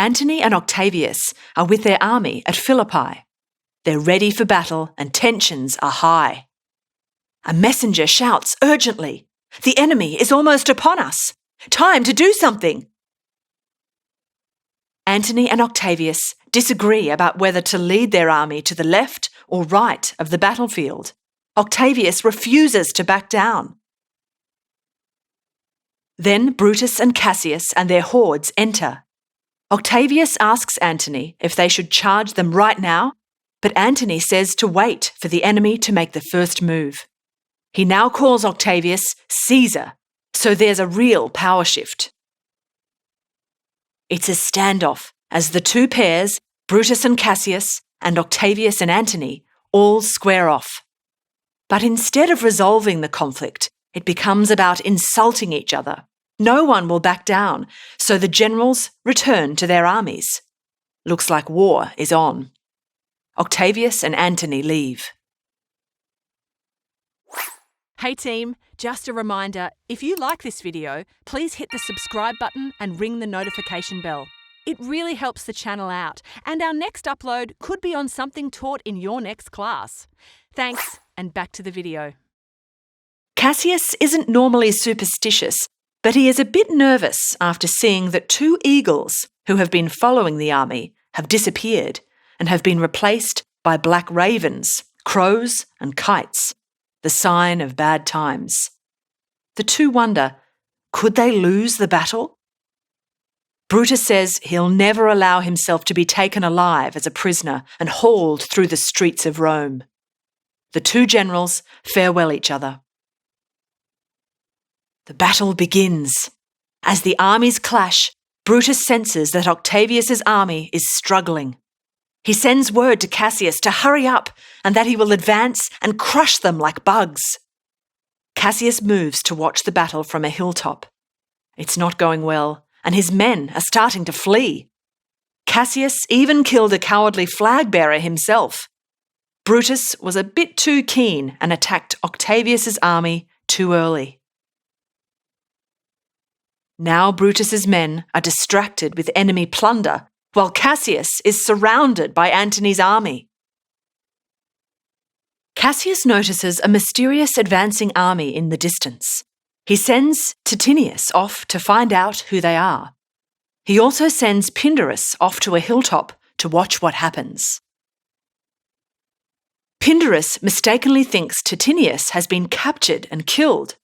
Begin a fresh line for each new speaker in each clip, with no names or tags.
Antony and Octavius are with their army at Philippi. They're ready for battle and tensions are high. A messenger shouts urgently, "The enemy is almost upon us! Time to do something!" Antony and Octavius disagree about whether to lead their army to the left or right of the battlefield. Octavius refuses to back down. Then Brutus and Cassius and their hordes enter. Octavius asks Antony if they should charge them right now, but Antony says to wait for the enemy to make the first move. He now calls Octavius Caesar, so there's a real power shift. It's a standoff as the two pairs, Brutus and Cassius and Octavius and Antony, all square off. But instead of resolving the conflict, it becomes about insulting each other. No one will back down, so the generals return to their armies. Looks like war is on. Octavius and Antony leave.
Hey team, just a reminder, if you like this video, please hit the subscribe button and ring the notification bell. It really helps the channel out, and our next upload could be on something taught in your next class. Thanks, and back to the video.
Cassius isn't normally superstitious, but he is a bit nervous after seeing that two eagles who have been following the army have disappeared and have been replaced by black ravens, crows, and kites, the sign of bad times. The two wonder, could they lose the battle? Brutus says he'll never allow himself to be taken alive as a prisoner and hauled through the streets of Rome. The two generals farewell each other. The battle begins. As the armies clash, Brutus senses that Octavius's army is struggling. He sends word to Cassius to hurry up and that he will advance and crush them like bugs. Cassius moves to watch the battle from a hilltop. It's not going well, and his men are starting to flee. Cassius even killed a cowardly flag bearer himself. Brutus was a bit too keen and attacked Octavius's army too early. Now Brutus's men are distracted with enemy plunder, while Cassius is surrounded by Antony's army. Cassius notices a mysterious advancing army in the distance. He sends Titinius off to find out who they are. He also sends Pindarus off to a hilltop to watch what happens. Pindarus mistakenly thinks Titinius has been captured and killed.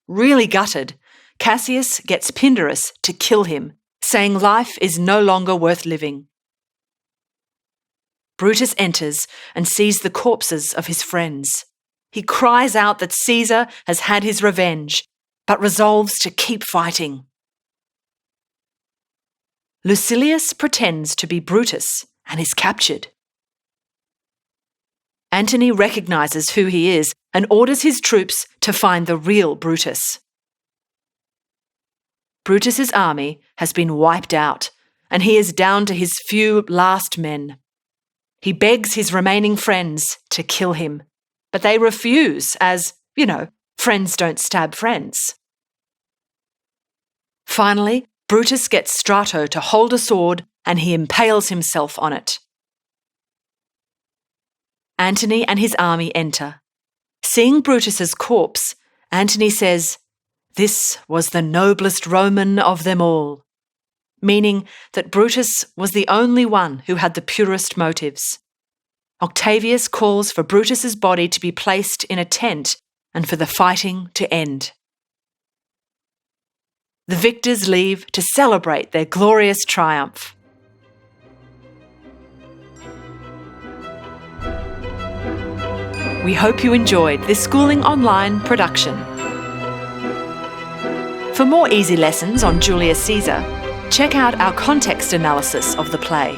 Really gutted, Cassius gets Pindarus to kill him, saying life is no longer worth living. Brutus enters and sees the corpses of his friends. He cries out that Caesar has had his revenge, but resolves to keep fighting. Lucilius pretends to be Brutus and is captured. Antony recognizes who he is and orders his troops to find the real Brutus. Brutus's army has been wiped out, and he is down to his few last men. He begs his remaining friends to kill him, but they refuse as, friends don't stab friends. Finally, Brutus gets Strato to hold a sword and he impales himself on it. Antony and his army enter. Seeing Brutus's corpse, Antony says, "This was the noblest Roman of them all," meaning that Brutus was the only one who had the purest motives. Octavius calls for Brutus's body to be placed in a tent and for the fighting to end. The victors leave to celebrate their glorious triumph. We hope you enjoyed this Schooling Online production. For more easy lessons on Julius Caesar, check out our context analysis of the play.